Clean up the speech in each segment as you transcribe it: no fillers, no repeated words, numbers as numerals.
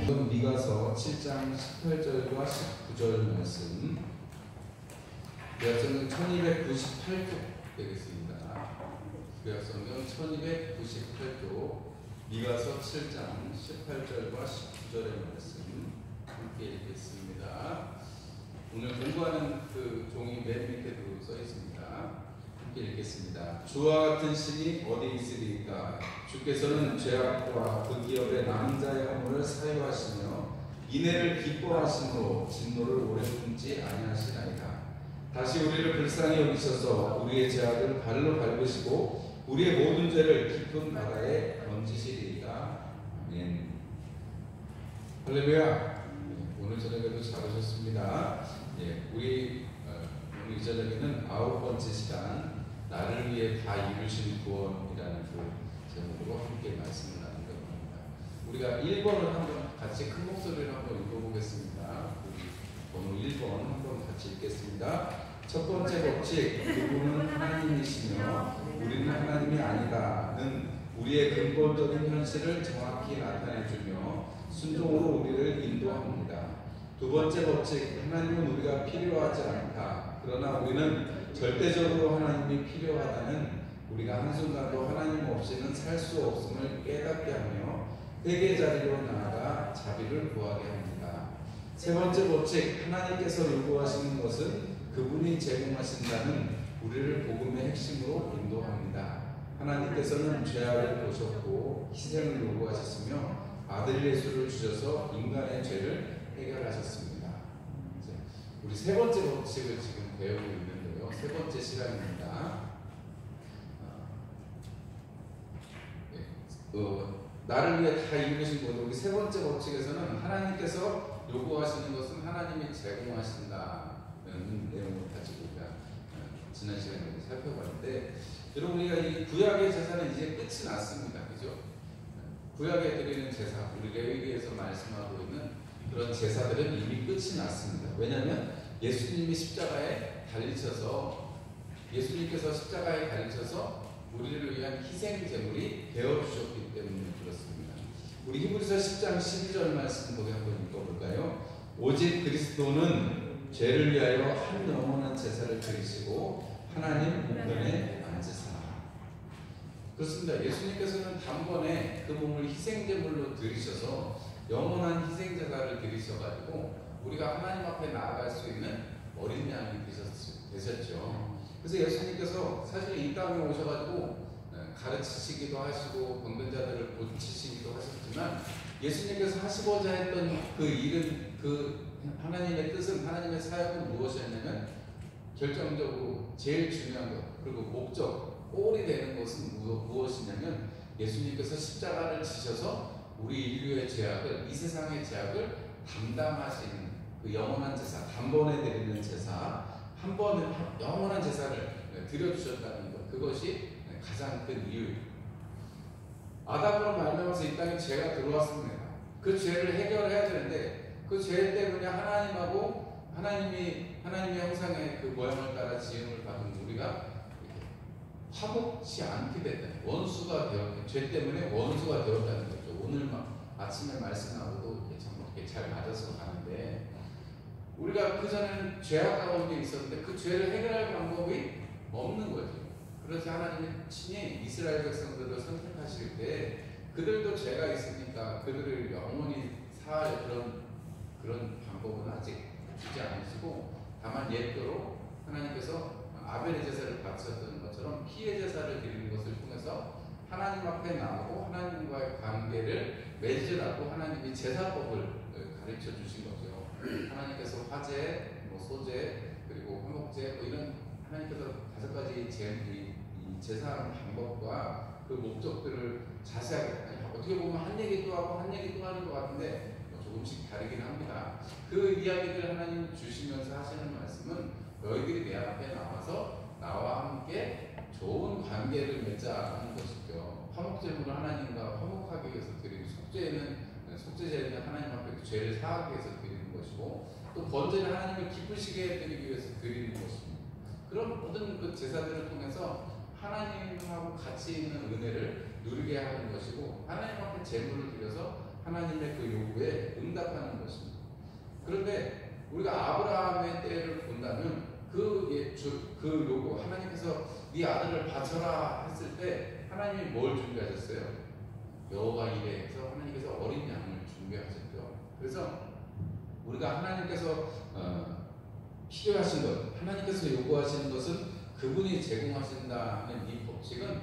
미가서 7장 18절과 19절 말씀, 구약성경 1298쪽 되겠습니다. 구약성경 1298쪽 미가서 7장 18절과 19절의 말씀 함께 읽겠습니다. 오늘 공부하는 그 종이 맨 밑에도 써 있습니다. 함께 읽겠습니다. 주와 같은 신이 어디 있으리까? 주께서는 죄악과 그 기업의 남자의 허물을 사유하시며 인애를 기뻐하심으로 진노를 오래 품지 아니하시나이다. 다시 우리를 불쌍히 여기셔서 우리의 죄악을 발로 밟으시고 우리의 모든 죄를 깊은 바다에 던지시리이다. 아멘. 할렐루야. 오늘 저녁에도 잘 오셨습니다. 우리 오늘 이 저녁에는 9번째 시간 나를 위해 다 이루신 구원이라는 그 제목으로 함께 말씀을 나누려고 합니다. 우리가 1번을 한번 같이 큰 목소리로 한번 읽어보겠습니다. 번호 1번 한번 같이 읽겠습니다. 첫 번째 법칙, 그분은 하나님이시며 우리는 하나님이 아니다는 우리의 근본적인 현실을 정확히 나타내주며 순종으로 우리를 인도합니다. 두 번째 법칙, 하나님은 우리가 필요하지 않다. 그러나 우리는 절대적으로 하나님이 필요하다는 우리가 한순간도 하나님 없이는 살 수 없음을 깨닫게 하며 회개 자리로 나아가 자비를 구하게 합니다. 세 번째 법칙, 하나님께서 요구하시는 것은 그분이 제공하신다는 우리를 복음의 핵심으로 인도합니다. 하나님께서는 죄악을 보셨고 희생을 요구하셨으며 아들 예수를 주셔서 인간의 죄를 해결하셨습니다. 우리 세 번째 법칙을 지금 배우고 있는데요. 세 번째 시간입니다. 나를 위해 다 이루신 분, 우리 세 번째 법칙에서는 하나님께서 요구하시는 것은 하나님이 제공하신다는 내용을 가지고 우리가 지난 시간에 살펴봤는데, 여러분 우리가 이 구약의 제사는 이제 끝이 났습니다. 그죠? 구약에 드리는 제사, 우리 레위기에서 말씀하고 있는 그런 제사들은 이미 끝이 났습니다. 왜냐하면 예수님이 십자가에 달리셔서, 예수님께서 십자가에 달리셔서 우리를 위한 희생 제물이 되어 주셨기 때문에 그렇습니다. 우리 히브리서 10장 12절 말씀 거기 한번 읽어볼까요? 오직 그리스도는 죄를 위하여 한 영원한 제사를 드리시고 하나님 우편에 앉으사. 그렇습니다. 예수님께서는 단번에 그 몸을 희생 제물로 드리셔서 영원한 희생 제사를 드리셔가지고 우리가 하나님 앞에 나아갈 수 있는 어린 양이 되셨죠. 그래서 예수님께서 사실 이 땅에 오셔가지고 가르치시기도 하시고 병든 자들을 고치시기도 하셨지만, 예수님께서 하시고자 했던 그 일은, 그 하나님의 뜻은, 하나님의 사역은 무엇이었냐면 결정적으로 제일 중요한 것, 그리고 목적, 골이 되는 것은 무엇이냐면 예수님께서 십자가를 지셔서 우리 인류의 죄악을, 이 세상의 죄악을 담당하시는 그 영원한 제사, 단번에 드리는 제사, 한 번에 영원한 제사를 드려주셨다는 것, 그것이 가장 큰 이유입니다. 아담으로 말미암아서 이 땅에 죄가 들어왔습니다. 그 죄를 해결해야 되는데 그 죄 때문에 하나님하고 하나님의 형상의 그 모양을 따라 지음을 받은 우리가 화목치 않게 됐다. 원수가 되었다. 죄 때문에 원수가 되었다는 거죠. 오늘 아침에 말씀하고도 이렇게 잘 맞아서 가는데, 우리가 그 전에는 죄악 가운데 있었는데 그 죄를 해결할 방법이 없는 거죠. 그래서 하나님이 친히 이스라엘 백성들을 선택하실 때 그들도 죄가 있으니까 그들을 영원히 사할 그런 방법은 아직 주지 않으시고, 다만 예표로 하나님께서 아벨의 제사를 바쳤던 것처럼 피의 제사를 드리는 것을 통해서 하나님 앞에 나오고 하나님과의 관계를 맺으라고 하나님이 제사법을 가르쳐 주신 거죠. 하나님께서 화제, 소제, 그리고 화목제, 이런 하나님께서 5가지 제사하는 방법과 그 목적들을 자세하게, 어떻게 보면 한 얘기 또 하고 한 얘기 또 하는 것 같은데 조금씩 다르긴 합니다. 그 이야기들 하나님 주시면서 하시는 말씀은 너희들이 내 앞에 나와서 나와 함께 좋은 관계를 맺자는 것이죠. 화목제물은 하나님과 화목하기 위해서 드리고, 속죄제는 하나님 앞에 죄를 사하기 위해서 드리는 것이고, 또 번제는 하나님을 기쁘시게 해드리기 위해서 드리는 것입니다. 그런 모든 그 제사들을 통해서 하나님하고 같이 있는 은혜를 누리게 하는 것이고, 하나님 앞에 제물을 드려서 하나님의 그 요구에 그런데 우리가 아브라함의 때를 본다면 그 요구, 하나님께서 네 아들을 바쳐라 했을 때 하나님이 뭘 준비하셨어요? 여호와 이레에서 하나님께서 어린 양을 준비하셨죠. 그래서 우리가 하나님께서 필요하신 것, 하나님께서 요구하시는 것은 그분이 제공하신다는 이 법칙은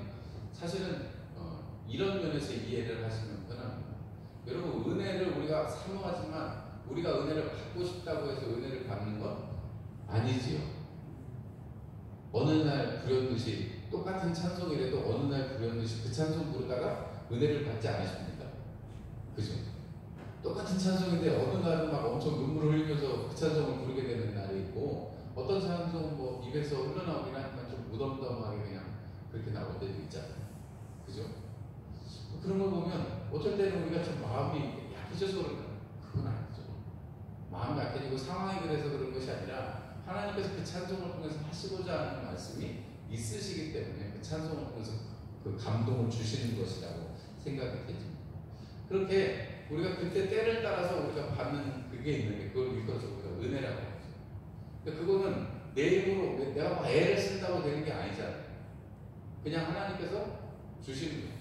사실은 이런 면에서 이해를 하시면 편합니다. 여러분, 은혜를 우리가 사모하지만 우리가 은혜를 받고 싶다고 해서 은혜를 받는 건 아니지요. 어느 날 불현듯이 똑같은 찬송이라도 어느 날 불현듯이 그 찬송 부르다가 은혜를 받지 않으십니까? 그죠? 똑같은 찬송인데 어느 날은 막 엄청 눈물을 흘리면서 그 찬송을 부르게 되는 날이 있고, 어떤 찬송은 뭐 입에서 흘러나오긴 하지만 좀 무덤덤하게 그냥 그렇게 나올 때도 있잖아요. 그죠? 그런 걸 보면 어쩔 때는 우리가 좀 마음이 약해져서 그런가? 그건 아니죠. 마음이 약해지고 상황이 그래서 그런 것이 아니라 하나님께서 그 찬송을 통해서 하시고자 하는 말씀이 있으시기 때문에 그 찬송을 통해서 그 감동을 주시는 것이라고 생각이 되죠. 그렇게 우리가 그때 때를 따라서 우리가 받는 그게 있는데 그걸 읽어서 우리가 은혜라고 하죠. 근데 그거는 내 힘으로 내가 막 애를 쓴다고 되는 게 아니잖아요. 그냥 하나님께서 주시는 거예요.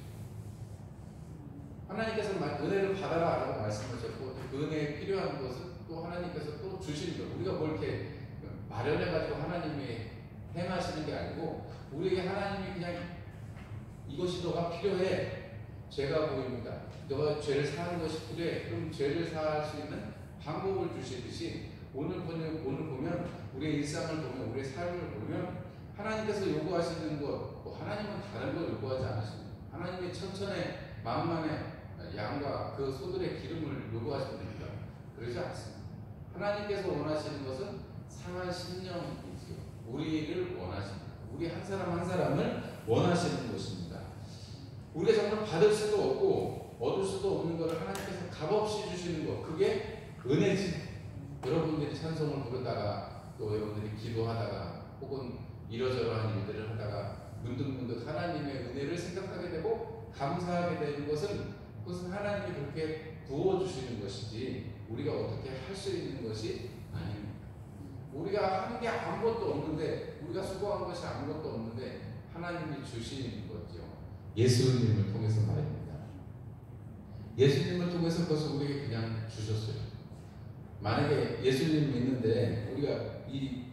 하나님께서 은혜를 받아라 라고 말씀하셨고, 그 은혜에 필요한 것은 또 하나님께서 또 주시는 거예요. 우리가 뭘 이렇게 마련해가지고 하나님이 행하시는 게 아니고, 우리에게 하나님이 그냥 이것이 너가 필요해. 죄가 보입니다. 너가 죄를 사하는 것이 필요해. 그럼 죄를 사할 수 있는 방법을 주시듯이 오늘 보면 우리의 일상을 보면 우리의 삶을 보면 하나님께서 요구하시는 것, 하나님은 다른 걸 요구하지 않으십니다. 하나님이 천천의 만만의 양과 그 소들의 기름을 요구하시면 됩니다. 그러지 않습니다. 하나님께서 원하시는 것은 상한 심령이지요. 우리를 원하십니다. 우리 한 사람 한 사람을 원하시는 것입니다. 우리가 정말 받을 수도 없고 얻을 수도 없는 것을 하나님께서 값없이 주시는 것, 그게 은혜지. 여러분들이 찬송을 부르다가 또 여러분들이 기도하다가 혹은 이러저러한 일들을 하다가 문득문득 하나님의 은혜를 생각하게 되고 감사하게 되는 것은 그것은 하나님이 그렇게 부어주시는 것이지 우리가 어떻게 할 수 있는 것이 아닙니다. 우리가 하는 게 아무것도 없는데, 우리가 수고한 것이 아무것도 없는데 하나님이 주시는 거죠. 예수님을 통해서 말입니다. 예수님을 통해서 그것을 우리에게 그냥 주셨어요. 만약에 예수님 믿는데 우리가 이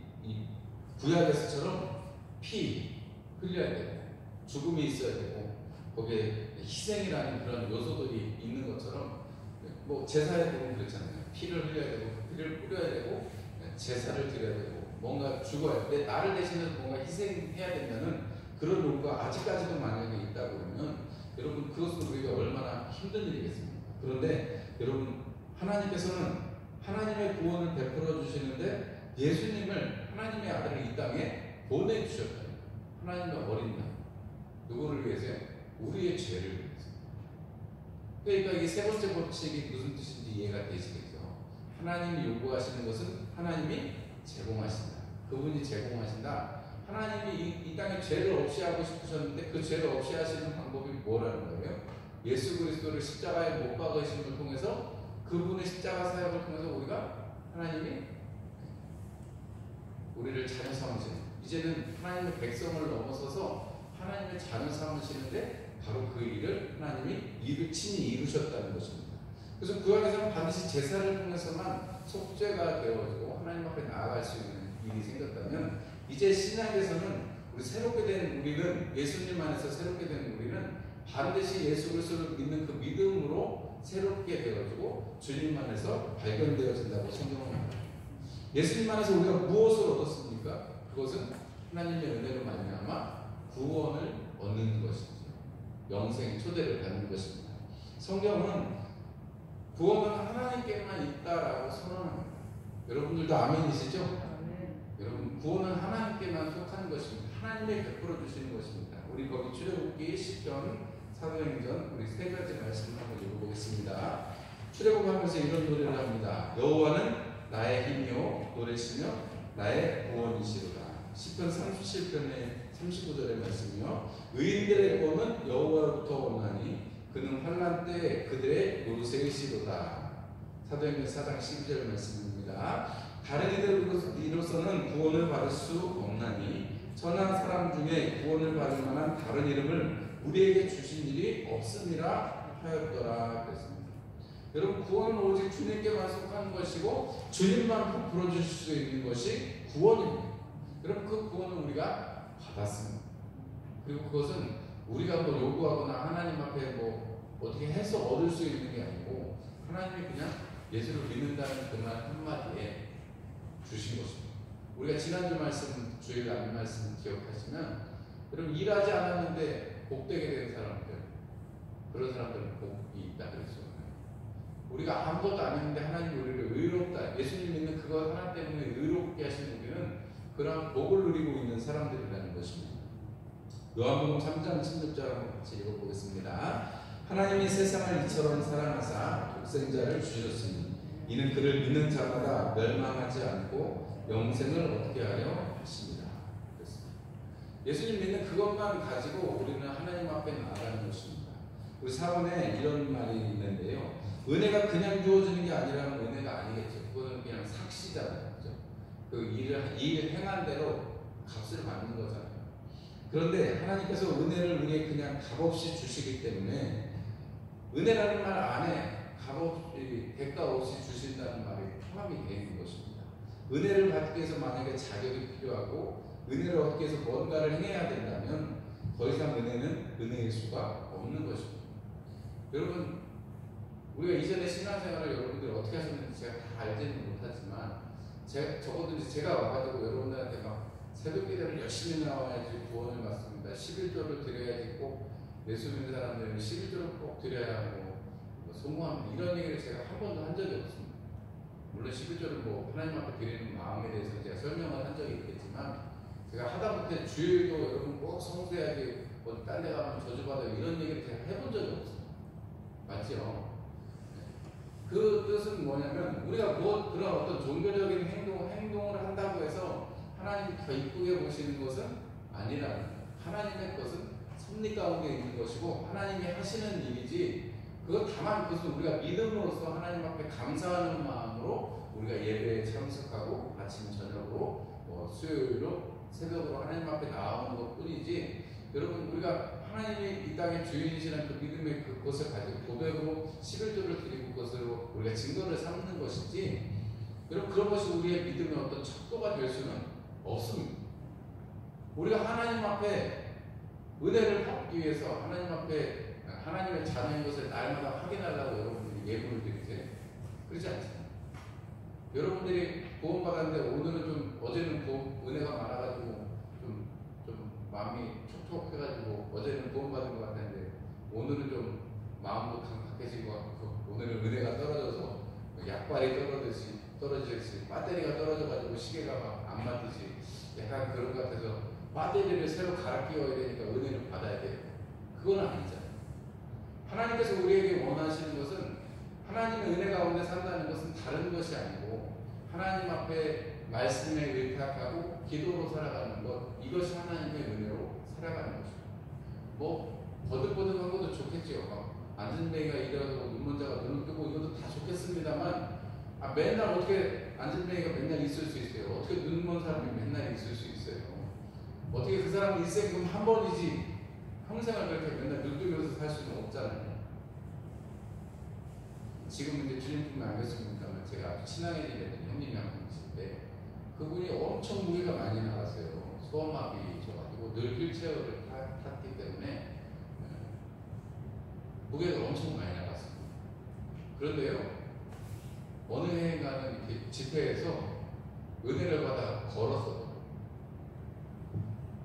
구약에서처럼 피 흘려야 되고 죽음이 있어야 되고 거기에 희생이라는 그런 요소들이 있는 것처럼, 뭐 제사에 보면 그렇잖아요. 피를 흘려야 되고 그 피를 뿌려야 되고 제사를 드려야 되고 뭔가 죽어야 돼. 나를 대신해서 뭔가 희생해야 된다는 그런 요구가 아직까지도 만약에 있다고 그러면 여러분, 그것은 우리가 얼마나 힘든 일이겠습니까? 그런데 여러분, 하나님께서는 하나님의 구원을 베풀어 주시는데 예수님을, 하나님의 아들을 이 땅에 보내주셨다. 하나님의 어린 양. 누구를 위해서요? 우리의 죄를 위해서. 그러니까 이게 세 번째 법칙이 무슨 뜻인지 이해가 되시겠죠? 하나님이 요구하시는 것은 하나님이 제공하신다. 그분이 제공하신다. 하나님이 이 땅에 죄를 없이 하고 싶으셨는데 그 죄를 없이 하시는 방법이 뭐라는 거예요? 예수 그리스도를 십자가에 못 박으심을 통해서, 그분의 십자가 사역을 통해서 우리가 하나님이 우리를 자녀 삼으시는, 이제는 하나님의 백성을 넘어서서 하나님의 자녀 삼으시는데 바로 그 일을 하나님이 친히 이루셨다는 것입니다. 그래서 구약에서는 반드시 제사를 통해서만 속죄가 되어지고 하나님 앞에 나아갈 수 있는 일이 생겼다면, 이제 신약에서는 우리 새롭게 된 우리는, 예수님 안에서 새롭게 된 우리는 반드시 예수 그리스도를 믿는 그 믿음으로 새롭게 되어지고 주님 안에서 발견되어진다고 성경은 말합니다. 예수님 안에서 우리가 무엇을 얻었습니까? 그것은 하나님의 은혜로 말미암아 구원을 얻는 것이죠. 영생 초대를 받는 것입니다. 성경은 구원은 하나님께만 있다라고 선언합니다. 여러분들도 아멘이시죠? 여러분, 구원은 하나님께만 속하는 것입니다. 하나님이 베풀어 주시는 것입니다. 우리 거기 출애굽기, 시편, 사도행전, 우리 세 가지 말씀을 한번 읽어보겠습니다. 출애굽하면서 이런 노래를 합니다. 여호와는 나의 힘이요 노래시며 나의 구원이시로다. 시편 37편의 39절의 말씀이요. 의인들의 구원은 여호와로부터 오나니 그는 환난 때 그들의 요새이시로다. 사도행전 4장 12절 말씀입니다. 다른 이들로서는 구원을 받을 수 없나니 천한 사람 중에 구원을 받을 만한 다른 이름을 우리에게 주신 일이 없음이라 하였더라 그랬습니다. 여러분, 구원은 오직 주님께만 속한 것이고 주님만 베풀어 주실 수 있는 것이 구원입니다. 여러분, 그 구원은 우리가 받았습니다. 그리고 그것은 우리가 뭐 요구하거나 하나님 앞에 뭐 어떻게 해서 얻을 수 있는 게 아니고 하나님이 그냥 예수를 믿는다는 그 말 한마디에 주신 것입니다. 우리가 지난주 말씀, 주일 날 말씀 기억하시면 여러분, 일하지 않았는데 복되게 된 사람들, 그런 사람들은 복이 있다 그랬죠. 우리가 아무것도 안 했는데 하나님이 우리를 의롭다, 예수님 믿는 그거 하나 때문에 의롭게 하신 우리는 그런 복을 누리고 있는 사람들이라는 것입니다. 요한복음 3장 16절 한번 같이 읽어보겠습니다. 하나님이 세상을 이처럼 사랑하사 독생자를 주셨으니 이는 그를 믿는 자마다 멸망하지 않고 영생을 얻게 하려 하십니다. 그렇습니다. 예수님 믿는 그것만 가지고 우리는 하나님 앞에 나아가는 것입니다. 우리 사원에 이런 말이 있는데요. 은혜가 그냥 주어지는 게 아니라면 은혜가 아니겠죠. 그거는 그냥 삭시잖아요. 그죠? 그 일 행한 대로 값을 받는 거잖아요. 그런데 하나님께서 은혜를 우리에게 그냥 값없이 주시기 때문에 은혜라는 말 안에 값없이 대가 없이 주신다는 말이 포함이 되어 있는 것입니다. 은혜를 받기 위해서 만약에 자격이 필요하고 은혜를 얻기 위해서 뭔가를 행해야 된다면 더 이상 은혜는 은혜일 수가 없는 것입니다. 여러분, 우리가 이전에 신앙생활을 여러분들이 어떻게 하셨는지 제가 다 알지는 못하지만 적어도 제가 와가지고 여러분들한테 막 새벽 기도를 열심히 나와야지 구원을 받습니다. 11조를 드려야지 꼭 예수 믿는 사람들은 11조를 꼭 드려야 하고 소모합니다. 이런 얘기를 제가 한 번도 한 적이 없습니다. 물론 11조를 뭐 하나님 앞에 드리는 마음에 대해서 제가 설명을 한 적이 있겠지만 제가 하다못해 주일도 여러분 꼭 성수해야지 어디 딴 데 가면 저주받아요 이런 얘기를 제가 해본 적이 없습니다. 맞죠? 그 뜻은 뭐냐면 우리가 뭐 그런 어떤 종교적인 행동을 한다고 해서 하나님이 더 이쁘게 보시는 것은 아니라는 거예요. 하나님의 것은 섭리 가운데 있는 것이고 하나님이 하시는 일이지 그것 다만 그것은 우리가 믿음으로써 하나님 앞에 감사하는 마음으로 우리가 예배에 참석하고 아침 저녁으로 수요일로 새벽으로 하나님 앞에 나오는 것 뿐이지 여러분 우리가 하나님이 이 땅의 주인이시라는 그 믿음의 그것을 가지고 고백으로 11조를 드리고 그것으로 우리가 증거를 삼는 것이지 여러분 그런 것이 우리의 믿음의 어떤 척도가 될 수는 없습니다. 우리가 하나님 앞에 은혜를 받기 위해서 하나님 앞에 하나님의 자녀인 것을 날마다 확인하려고 여러분들이 예물을 드리세요. 그렇지 않잖아요. 여러분들이 구원받았는데 오늘은 좀 어제는 은혜가 많아가지고 좀 마음이 촉촉해가지고 어제는 구원받은 것 같았는데 오늘은 좀 마음도 강팍해진 것 같고 오늘은 은혜가 떨어져서 약발이 떨어지듯이 배터리가 떨어져가지고 시계가 막 안 맞듯이 약간 그런 것 같아서 배터리를 새로 갈아 끼워야 되니까 은혜를 받아야 돼요. 그건 아니잖아요. 하나님께서 우리에게 원하시는 것은 하나님의 은혜 가운데 산다는 것은 다른 것이 아니고 하나님 앞에 말씀에 의탁하고 기도로 살아가는 것 이것이 하나님의 은혜로 살아가는 것입니다. 뭐 버득버득한 것도 좋겠지요. 안전뱅이가 일어나고 눈먼자가 눈을 뜨고 이것도 다 좋겠습니다만 맨날 어떻게 안전뱅이가 맨날 있을 수 있어요? 어떻게 눈먼 사람이 맨날 있을 수 있어요? 어떻게 그 사람이 일생금 한 번이지 평생을 그렇게 맨날 눈 뜨면서 살 수는 없잖아요. 지금 이제 주님뿐만 알겠습니다만 제가 아주 친하게 지내는 형님이 한 분 있는데 그분이 엄청 무게가 많이 나갔어요. 소아마비 져가지고 늘 휠체어를 탔기 때문에 무게가 엄청 많이 나갔습니다. 그런데요 어느 해인가는 이렇게 집회에서 은혜를 받아 걸었어요.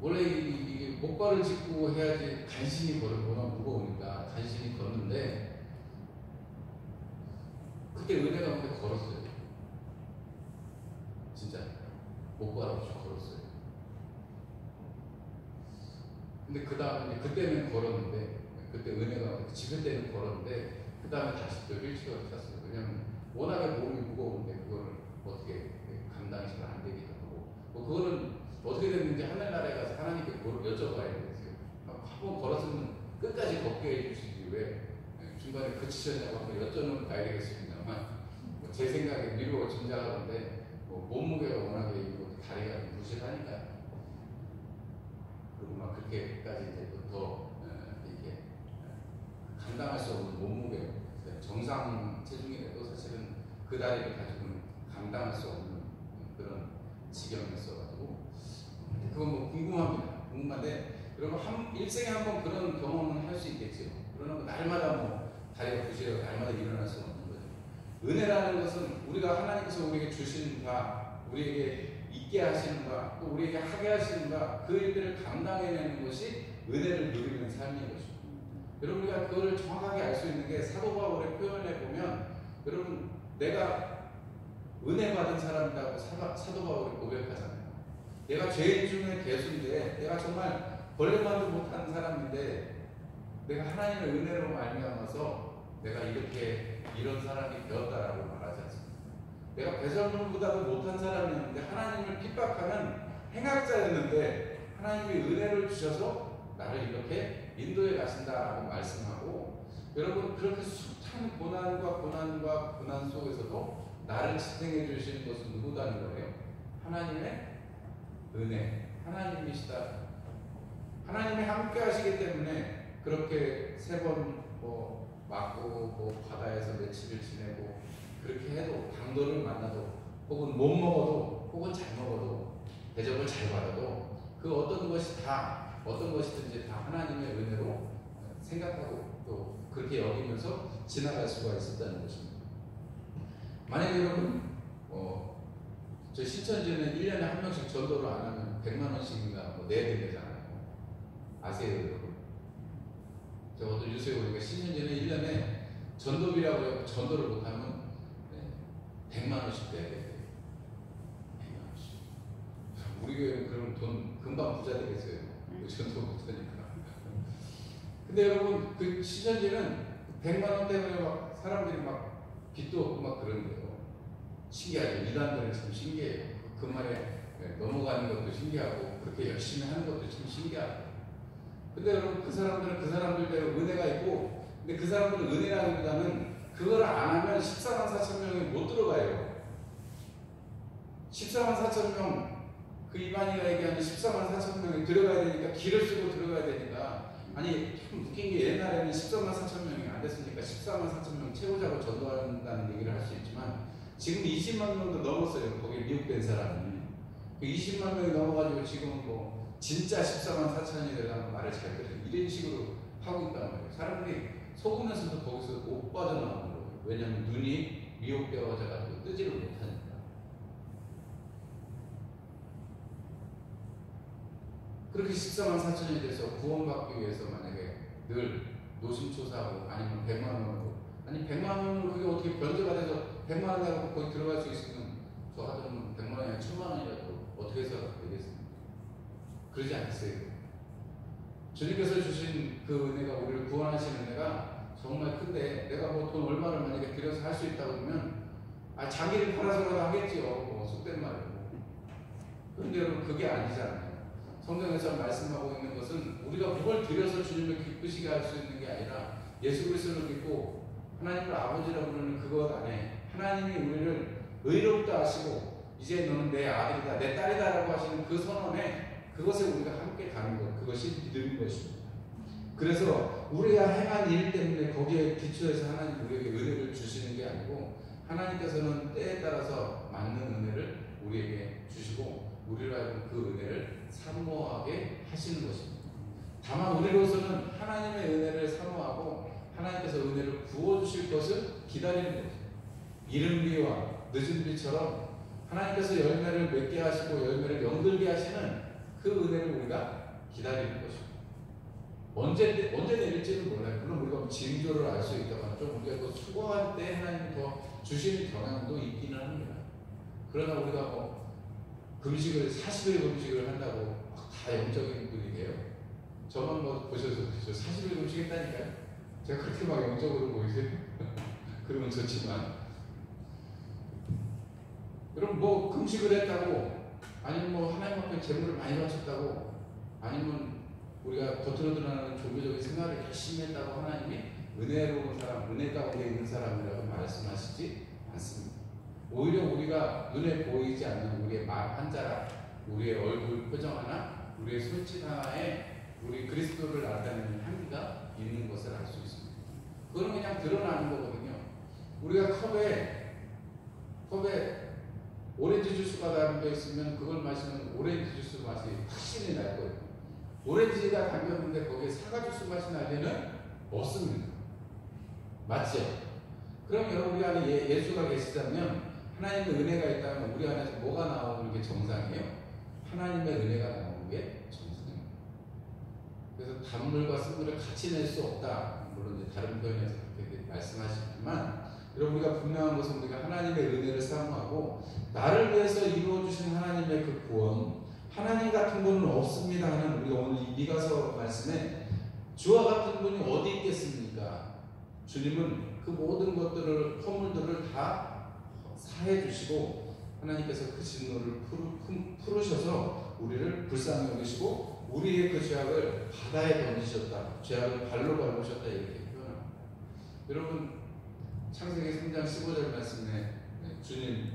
원래 이게 목발을 짚고 해야지 간신히 걸거나 무거우니까 간신히 걷는데 그때 은혜가 그때 걸었어요. 진짜 목발 없이 걸었어요. 근데 그 다음에 그때는 걸었는데 그때 은혜가 집회 때는 걸었는데 그 다음에 다시 또 휠체어를 탔어요. 왜냐면 워낙에 몸이 무거운데 그거를 어떻게 감당이 잘 안 되기도 하고 그거는 어떻게 됐는지 하늘나라에 가서 하나님께 그걸 여쭤봐야 되겠어요. 한번 걸었으면 끝까지 걷게 해주시지 왜 중간에 그치셨냐고 한번 여쭤는 봐야 되겠습니다만 제 생각에 위로 짐작하던데 몸무게가 워낙에 있고 다리가 부실하니까요. 그리고 막 그렇게까지 이제 더 이렇게 감당할 수 없는 몸무게, 정상 체중이라도 사실은 그 다리를 가지고는 감당할 수 없는 그런 지경이었어가지고, 그건 뭐 궁금한데 여러분 일생에 한 번 그런 경험은 할 수 있겠죠. 그러나 뭐 날마다 뭐 다리가 부실하고 날마다 일어날 수는 없는 거죠. 은혜라는 것은 우리가 하나님께서 우리에게 주신 바, 우리에게 있게 하시는 바, 또 우리에게 하게 하시는 바, 그 일들을 감당해내는 것이 은혜를 누리는 삶인 것입니다. 여러분, 우리가 그거를 정확하게 알 수 있는 게 사도 바울의 표현에 보면, 여러분, 내가 은혜 받은 사람이라고 사도 바울이 고백하잖아요. 내가 죄인 중에 괴수인데, 내가 정말 벌레만도 못한 사람인데, 내가 하나님의 은혜로 말미암아서 내가 이렇게 이런 사람이 되었다라고 말하지 않습니다. 내가 배설물보다도 못한 사람이었는데 하나님을 핍박하는 행악자였는데 하나님이 은혜를 주셔서 나를 이렇게 인도해 가신다라고 말씀하고, 여러분, 그렇게 숱한 고난 속에서도 나를 지탱해 주시는 것은 누구다는 거예요? 하나님의 은혜, 하나님이시다. 하나님이 함께 하시기 때문에 그렇게 세 번 맞고 바다에서 며칠을 지내고 그렇게 해도, 강도를 만나도, 혹은 못 먹어도, 혹은 잘 먹어도, 대접을 잘 받아도 그 어떤 것이든지 다 하나님의 은혜로 생각하고 또 그렇게 여기면서 지나갈 수가 있었다는 것입니다. 만약에 여러분 저 신천지는 1년에 한 명씩 전도를 안 하면 100만 원씩인가 내야 되잖아요. 아세요, 여러분? 저도 요새 우리가 신천지는 1년에 전도비라고 해서 전도를 못하면 100만 원씩 내야 돼요. 100만 원씩. 우리 교회는 그럼 돈 금방 부자 되겠어요. 전도 못하니까. 근데 여러분, 그 신천지는 100만 원 때문에 막 사람들이 막 빚도 없고 막 그런데요. 신기하죠. 이단들은 참 신기해요. 그 말에 넘어가는 것도 신기하고 그렇게 열심히 하는 것도 참 신기하고. 근데 여러분, 그 사람들은 그 사람들대로 은혜가 있고, 근데 그 사람들은 은혜라기보다는 그걸 안 하면 14만 4천 명이 못 들어가요. 14만 4천 명, 그 이만희가 얘기하는 14만 4천 명이 들어가야 되니까, 길을 쓰고 들어가야 되니까. 아니, 참 웃긴 게 옛날에는 14만 4천 명이 안 됐으니까 14만 4천 명 채우자고 전도한다는 얘기를 할 수 있지만, 지금 20만 명도 넘었어요. 거기 미국된 사람이. 그 20만 명이 넘어가지고 지금 진짜 14만 4천이 되려면 말을 잘 들어요. 이런 식으로 하고 있단 말이에요. 사람들이 속으면서도 거기서 못 빠져나오는 거예요. 왜냐하면 눈이 미혹되어져가지고 뜨지를 못하니까. 그렇게 14만 4천이 돼서 구원받기 위해서 만약에 늘 노심초사하고 아니면 100만 원으로, 아니 100만 원으로 그게 어떻게 변제가 돼서 100만 원 내고 거기 들어갈 수 있으면 저 하더라도 100만 원이나 1000만 원이라도 어떻게 해서 되겠습니까? 그러지 않겠어요? 주님께서 주신 그 은혜가, 우리를 구원하시는 은혜가 정말 큰데, 내가 돈 얼마를 만약에 들여서 할 수 있다고 그러면 자기를 팔아서라도 하겠지요. 속된 말이고. 그런데 여러분, 그게 아니잖아요. 성경에서 말씀하고 있는 것은 우리가 그걸 들여서 주님을 기쁘시게 할 수 있는 게 아니라, 예수 그리스도를 믿고 하나님을 아버지라고 부르는 그것 안에 하나님이 우리를 의롭다 하시고 이제 너는 내 아들이다, 내 딸이다라고 하시는 그 선언에, 그것에 우리가 함께 가는 것, 그것이 믿음인 것입니다. 그래서 우리가 행한 일 때문에 거기에 기초해서 하나님 우리에게 은혜를 주시는 게 아니고, 하나님께서는 때에 따라서 맞는 은혜를 우리에게 주시고 우리로 하여금 그 은혜를 사모하게 하시는 것입니다. 다만 우리로서는 하나님의 은혜를 사모하고 하나님께서 은혜를 부어주실 것을 기다리는 거죠. 이른 비와 늦은 비처럼 하나님께서 열매를 맺게 하시고 열매를 연들게 하시는 그 은혜를 우리가 기다리는 것입니다. 언제 내릴지는 몰라요. 물론 우리가 징조를 알 수 있다만, 좀 우리가 수고할 때 하나님이 더 주시는 경향도 있기는 합니다. 그러나 우리가 금식을 40일 금식을 한다고 다 영적인 분이 돼요. 저만 보셔서 40일 금식했다니까요. 제가 그렇게 막 영적으로 보이세요? 그러면 좋지만, 여러분 금식을 했다고, 아니면 하나님 앞에 재물을 많이 바쳤다고, 아니면 우리가 겉으로 드러나는 종교적인 생활을 열심히 했다고 하나님이 은혜로운 사람, 은혜 가운데 있는 사람이라고 말씀하시지 않습니다. 오히려 우리가 눈에 보이지 않는 우리의 말 한자락, 우리의 얼굴 표정 하나, 우리의 손짓 하나에 우리 그리스도를 나타내는 향기가 있는 것을 알 수 있습니다. 그건 그냥 드러나는 거거든요. 우리가 컵에 오렌지 주스가 담겨 있으면 그걸 마시면 오렌지 주스 맛이 확실히 날 거예요. 오렌지가 담겼는데 거기에 사과 주스 맛이 나려면 없습니다. 맞죠? 그럼 여러분 우리 안에 예수가 계시다면, 하나님의 은혜가 있다면 우리 안에서 뭐가 나오는 게 정상이에요? 하나님의 은혜가 나오는 게 정상입니다. 그래서 단물과 쓴물을 같이 낼 수 없다. 물론 이제 다른 표현에서 그렇게 말씀하시지만, 여러분 우리가 분명한 것은 우리가 하나님의 은혜를 사모하고 나를 위해서 이루어주신 하나님의 그 구원, 하나님 같은 분은 없습니다 하는 우리가 오늘 이 미가서 말씀에 주와 같은 분이 어디 있겠습니까? 주님은 그 모든 것들을, 허물들을 다 사해 주시고 하나님께서 그 진노를 풀으셔서 우리를 불쌍히 여기시고 우리의 그 죄악을 바다에 던지셨다, 죄악을 발로 밟으셨다, 이렇게 표현합니다. 여러분 창세기 3장 15절 말씀에 주님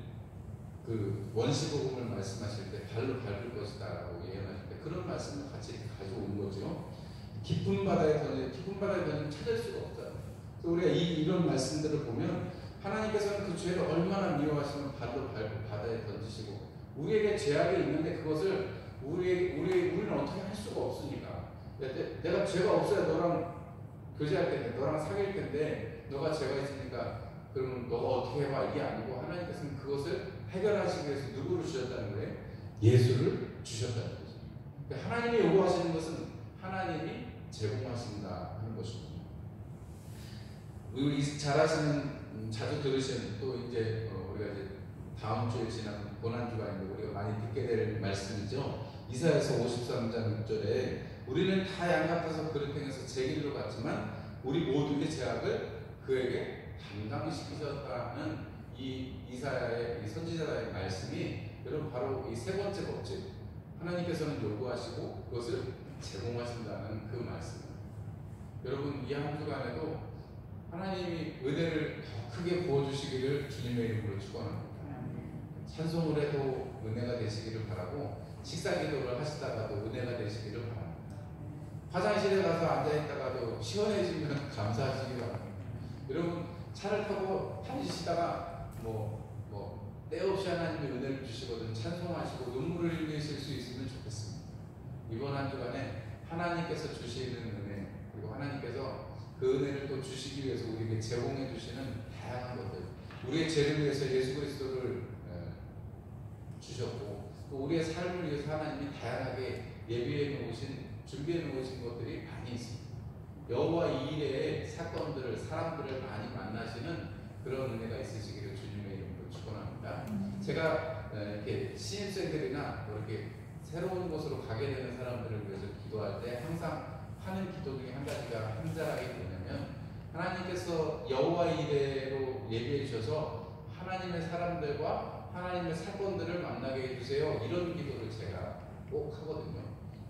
그 원시복음을 말씀하실 때 발로 밟을 것이다 라고 예언하실 때 그런 말씀을 같이 가져온 거죠. 깊은 바다에 던지면 찾을 수가 없다. 우리가 이런 말씀들을 보면 하나님께서는 그 죄를 얼마나 미워하시면 발로 밟고 바다에 던지시고, 우리에게 죄악이 있는데 그것을 우리는 어떻게 할 수가 없으니까, 내가 죄가 없어야 너랑 교제할 텐데, 너랑 사귈 텐데, 너가 죄가 있으니까 그러면 너가 어떻게 해봐, 이게 아니고 하나님께서는 그것을 해결하시기 위해서 누구를 주셨다는 거예요? 예수를 주셨다는 거죠. 그러니까 하나님이 요구하시는 것은 하나님이 제공하신다 하는 것입니다. 우리 잘 아시는, 자주 들으시는, 또 이제 우리가 이제 다음 주에 지나는 고난주가 있는데 우리가 많이 듣게 될 말씀이죠. 이사야서 53장 6절에 우리는 다 양 같아서 그릇 행해서 제 길로 갔지만 우리 모두의 죄악을 그에게 담당시키셨다는 이 이사야의, 이 선지자의 말씀이 여러분 바로 이 세 번째 법칙, 하나님께서는 요구하시고 그것을 제공하신다는 그 말씀입니다. 여러분 이 한 주간에도 하나님이 은혜를 더 크게 부어주시기를 주님의 이름으로 축원합니다. 찬송을 해도 은혜가 되시기를 바라고, 식사 기도를 하시다가도 은혜가 되시기를 바랍니다. 화장실에 가서 앉아있다가도 시원해지면 감사하시기 바랍니다. 여러분 차를 타고 다니시다가 때없이 하나님의 은혜를 주시거든 찬송하시고 눈물을 흘리실 수 있으면 좋겠습니다. 이번 한 주간에 하나님께서 주시는 은혜, 그리고 하나님께서 그 은혜를 또 주시기 위해서 우리에게 제공해 주시는 다양한 것들, 우리의 죄를 위해서 예수 그리스도를 주셨고, 또 우리의 삶을 위해서 하나님이 다양하게 예비해 놓으신, 준비해 놓으신 것들이 많이 있습니다. 여호와 이레의 사건들을, 사람들을 많이 만나시는 그런 은혜가 있으시기를 주님의 이름으로 축원합니다. 제가 이렇게 신입생들이나 이렇게 새로운 곳으로 가게 되는 사람들을 위해서 기도할 때 항상 하는 기도 중에 한 가지가 한 자락이 뭐냐면, 하나님께서 여호와 이레로 예비해 주셔서 하나님의 사람들과 하나님의 사건들을 만나게 해주세요, 이런 기도를 제가 꼭 하거든요.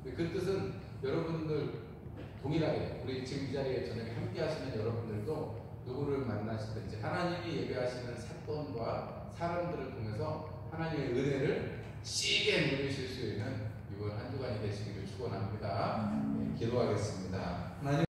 그 뜻은 여러분들 동일하게, 우리 지금 이 자리에 저녁에 함께 하시는 여러분들도 누구를 만나시든지 하나님이 예배하시는 사건과 사람들을 통해서 하나님의 은혜를 시게 누리실 수 있는 이번 한 주간이 되시기를 축원합니다. 기도하겠습니다. 하나님